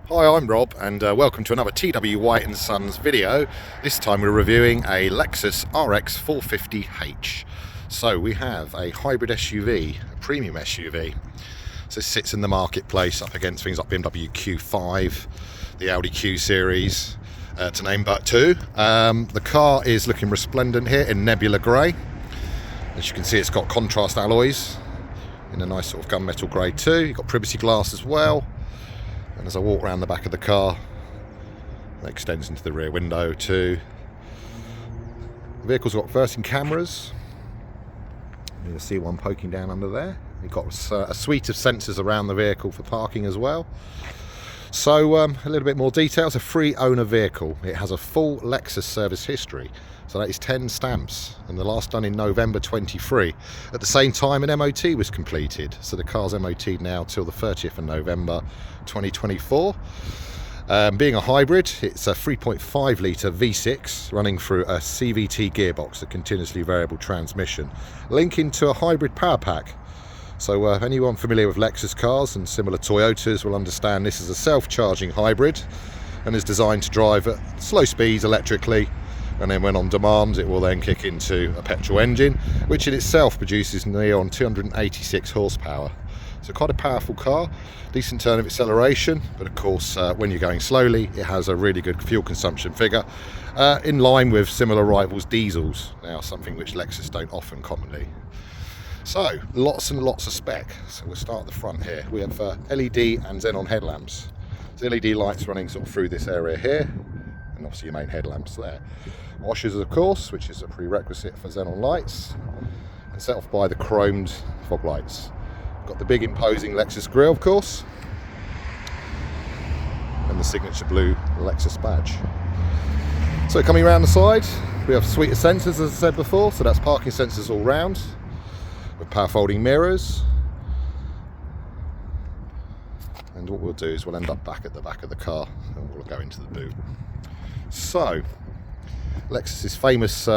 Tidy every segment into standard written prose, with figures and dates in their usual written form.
Hi, I'm Rob and welcome to another T.W White Sons video. This time we're reviewing a Lexus RX 450h. So we have a hybrid SUV, a premium SUV. So this sits in the marketplace up against things like BMW Q5, the Audi Q series, to name but two. The car is looking resplendent here in nebula grey. As you can see, it's got contrast alloys in a nice sort of gunmetal grey too. You've got privacy glass as well. And as I walk around the back of the car, it extends into the rear window too. The vehicle's got versing cameras. You'll see one poking down under there. You've got a suite of sensors around the vehicle for parking as well. So a little bit more detail. It's a free owner vehicle. It has a full Lexus service history. So that is 10 stamps, and the last done in November 23. At the same time, an MOT was completed. So the car's MOT'd now till the 30th of November 2024. Being a hybrid, it's a 3.5 litre V6 running through a CVT gearbox, a continuously variable transmission, linking to a hybrid power pack. So anyone familiar with Lexus cars and similar Toyotas will understand this is a self-charging hybrid and is designed to drive at slow speeds electrically, and then when on demand it will then kick into a petrol engine, which in itself produces near on 286 horsepower. So quite a powerful car, decent turn of acceleration, but of course when you're going slowly it has a really good fuel consumption figure, in line with similar rivals diesels, now something which Lexus don't often commonly. So lots and lots of spec. So we'll start at the front here. We have LED and xenon headlamps. So LED lights running sort of through this area here, and obviously your main headlamps there. Washers of course, which is a prerequisite for xenon lights, and set off by the chromed fog lights. Got the big imposing Lexus grille of course, and the signature blue Lexus badge. So coming around the side, we have a suite of sensors, as I said before. So that's parking sensors all round, with power folding mirrors. And what we'll do is we'll end up back at the back of the car and we'll go into the boot. So Lexus's famous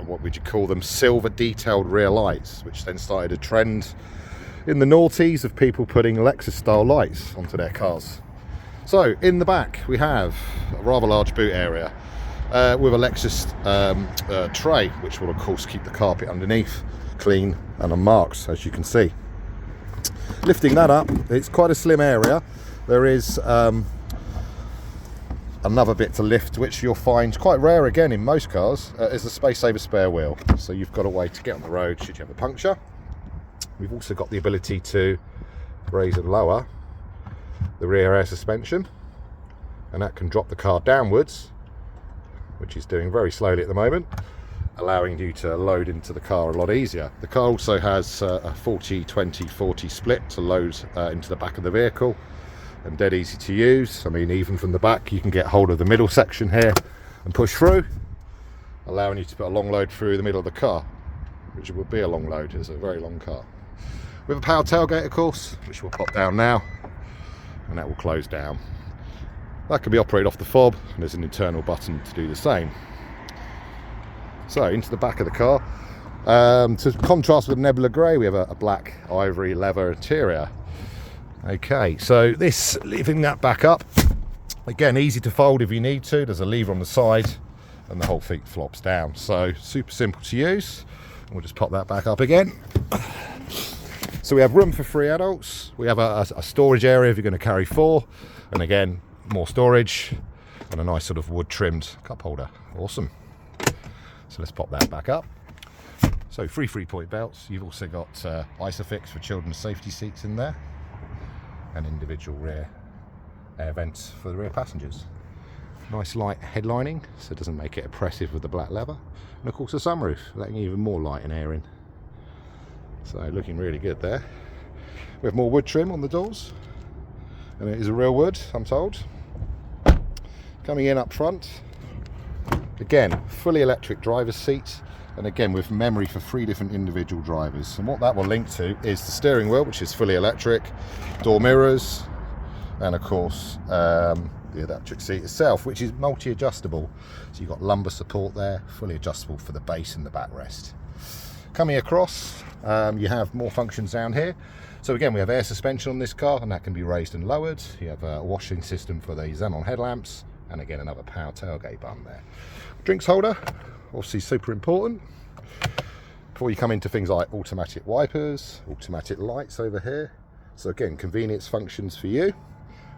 what would you call them, silver detailed rear lights, which then started a trend in the noughties of people putting Lexus style lights onto their cars. So in the back we have a rather large boot area with a Lexus tray, which will of course keep the carpet underneath clean and unmarked, as you can see. Lifting that up, it's quite a slim area. There is another bit to lift, which you'll find quite rare again in most cars, is the space saver spare wheel. So you've got a way to get on the road should you have a puncture. We've also got the ability to raise and lower the rear air suspension, and that can drop the car downwards, which is doing very slowly at the moment, allowing you to load into the car a lot easier. The car also has a 40-20-40 split to load into the back of the vehicle, and dead easy to use. I mean, even from the back you can get hold of the middle section here and push through, allowing you to put a long load through the middle of the car, which would be a long load. It's a very long car. With a power tailgate of course, which will pop down now, and that will close down. That can be operated off the fob, and there's an internal button to do the same. So into the back of the car, to contrast with nebula grey, we have a black ivory leather interior. Okay, so this, lifting that back up, again easy to fold if you need to. There's a lever on the side and the whole thing flops down, so super simple to use. We'll just pop that back up again. So we have room for 3 adults. We have a storage area if you're going to carry 4, and again more storage, and a nice sort of wood trimmed cup holder. Awesome. So let's pop that back up. So 3 3-point belts. You've also got Isofix for children's safety seats in there, and individual rear air vents for the rear passengers. Nice light headlining, so it doesn't make it oppressive with the black leather, and of course a sunroof, letting even more light and air in. So looking really good there. We have more wood trim on the doors, and it is a real wood, I'm told. Coming in up front, again fully electric driver's seat, and again with memory for 3 different individual drivers. And what that will link to is the steering wheel, which is fully electric, door mirrors, and of course the electric seat itself, which is multi-adjustable. So you've got lumbar support there, fully adjustable for the base and the backrest. Coming across, you have more functions down here. So again, we have air suspension on this car, and that can be raised and lowered. You have a washing system for the xenon headlamps, and again another power tailgate button there. Drinks holder, obviously super important. Before you come into things like automatic wipers, automatic lights over here. So again, convenience functions for you.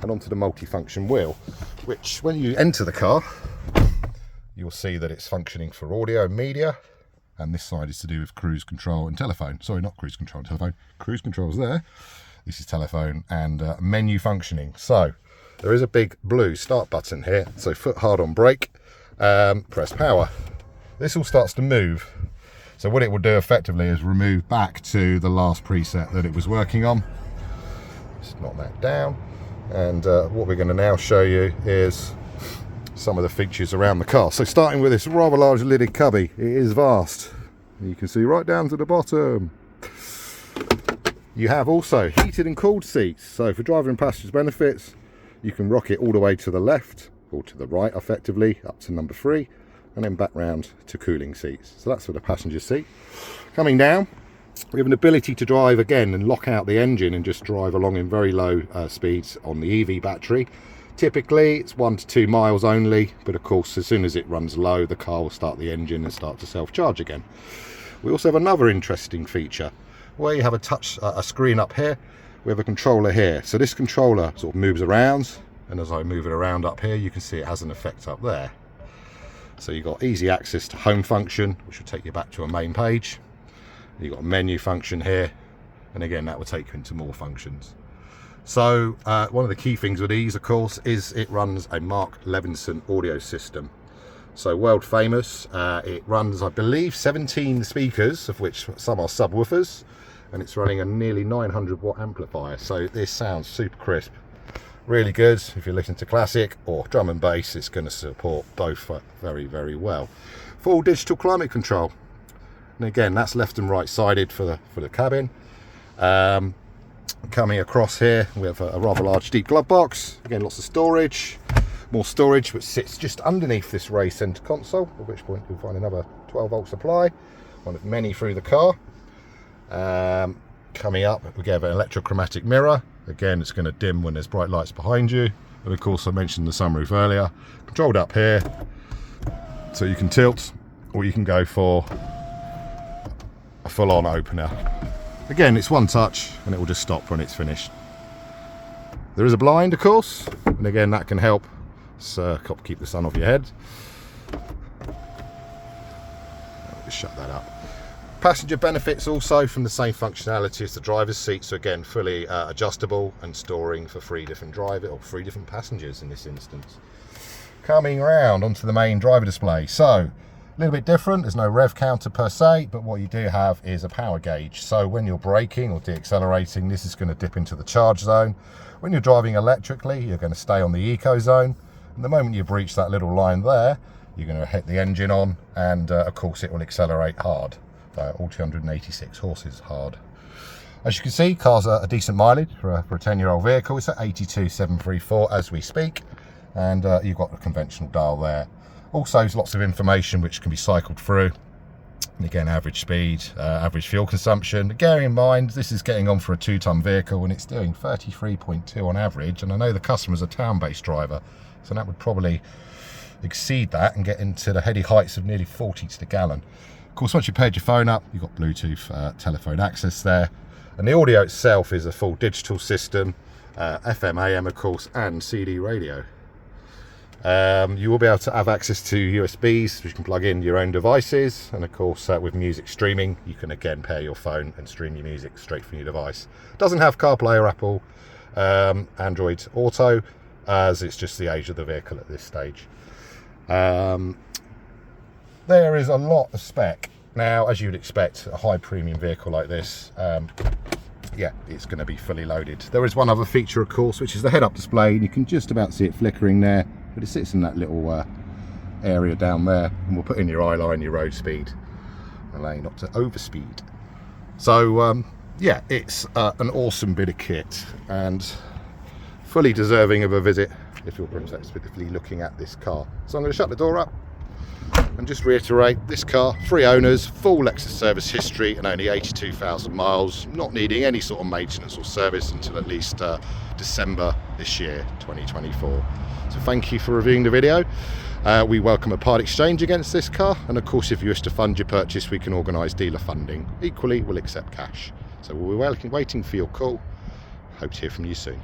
And onto the multi-function wheel, which when you enter the car, you'll see that it's functioning for audio and media. And this side is to do with cruise control and telephone. Sorry, not cruise control and telephone. Cruise control's there. This is telephone and menu functioning. So there is a big blue start button here. So foot hard on brake, press power. This all starts to move. So what it will do effectively is remove back to the last preset that it was working on. Just knock that down. And what we're going to now show you is some of the features around the car. So starting with this rather large lidded cubby, it is vast. You can see right down to the bottom. You have also heated and cooled seats. So for driver and passengers benefits, you can rock it all the way to the left or to the right effectively, up to number 3. And then back round to cooling seats. So that's for the passenger seat. Coming down, we have an ability to drive again and lock out the engine and just drive along in very low speeds on the EV battery. Typically it's 1 to 2 miles only, but of course as soon as it runs low, the car will start the engine and start to self-charge again. We also have another interesting feature where you have a screen up here. We have a controller here. So this controller sort of moves around, and as I move it around up here, you can see it has an effect up there. So you've got easy access to home function, which will take you back to a main page. You've got a menu function here, and again that will take you into more functions. So one of the key things with these, of course, is it runs a Mark Levinson audio system. So world famous. It runs, I believe, 17 speakers, of which some are subwoofers, and it's running a nearly 900 watt amplifier. So this sounds super crisp. Really good. If you're listening to classic or drum and bass, it's going to support both very, very well. Full digital climate control. And again, that's left and right sided for the cabin. Coming across here, we have a rather large deep glove box. Again, lots of storage. More storage, which sits just underneath this race centre console, at which point you'll find another 12 volt supply, one of many through the car. Coming up, we have an electrochromatic mirror. Again, it's going to dim when there's bright lights behind you. And of course, I mentioned the sunroof earlier. Controlled up here, so you can tilt, or you can go for a full-on opener. Again, it's one touch, and it will just stop when it's finished. There is a blind, of course, and again, that can help keep the sun off your head. I'll just shut that up. Passenger benefits also from the same functionality as the driver's seat, so again fully adjustable and storing for 3 different passengers in this instance. Coming around onto the main driver display, so a little bit different. There's no rev counter per se, but what you do have is a power gauge. So when you're braking or deaccelerating, this is going to dip into the charge zone. When you're driving electrically, you're going to stay on the eco zone, and the moment you breach that little line there, you're going to hit the engine on, and of course it will accelerate hard. All 286 horses hard. As you can see, car's a decent mileage for a 10-year-old vehicle. It's at 82,734 as we speak, and you've got a conventional dial there. Also, there's lots of information which can be cycled through. And again, average speed, average fuel consumption. Bearing in mind, this is getting on for a 2-ton vehicle, and it's doing 33.2 on average. And I know the customer's a town-based driver, so that would probably exceed that and get into the heady heights of nearly 40 to the gallon. Of course, once you paired your phone up, you've got Bluetooth telephone access there. And the audio itself is a full digital system, FM, AM, of course, and CD radio. You will be able to have access to USBs, which you can plug in your own devices. And of course, with music streaming, you can again pair your phone and stream your music straight from your device. Doesn't have CarPlay or Apple Android Auto, as it's just the age of the vehicle at this stage. There is a lot of spec. Now, as you'd expect, a high premium vehicle like this, yeah, it's going to be fully loaded. There is one other feature, of course, which is the head-up display. You can just about see it flickering there, but it sits in that little area down there, and we'll put in your eye line, your road speed, allow you not to overspeed. So, yeah, it's an awesome bit of kit, and fully deserving of a visit if you're prospectively looking at this car. So I'm going to shut the door up, And just reiterate, this car, 3 owners, full Lexus service history and only 82,000 miles, not needing any sort of maintenance or service until at least December this year, 2024. So thank you for reviewing the video. We welcome a part exchange against this car, and of course if you wish to fund your purchase, we can organise dealer funding. Equally, we'll accept cash. So we'll be waiting for your call. Hope to hear from you soon.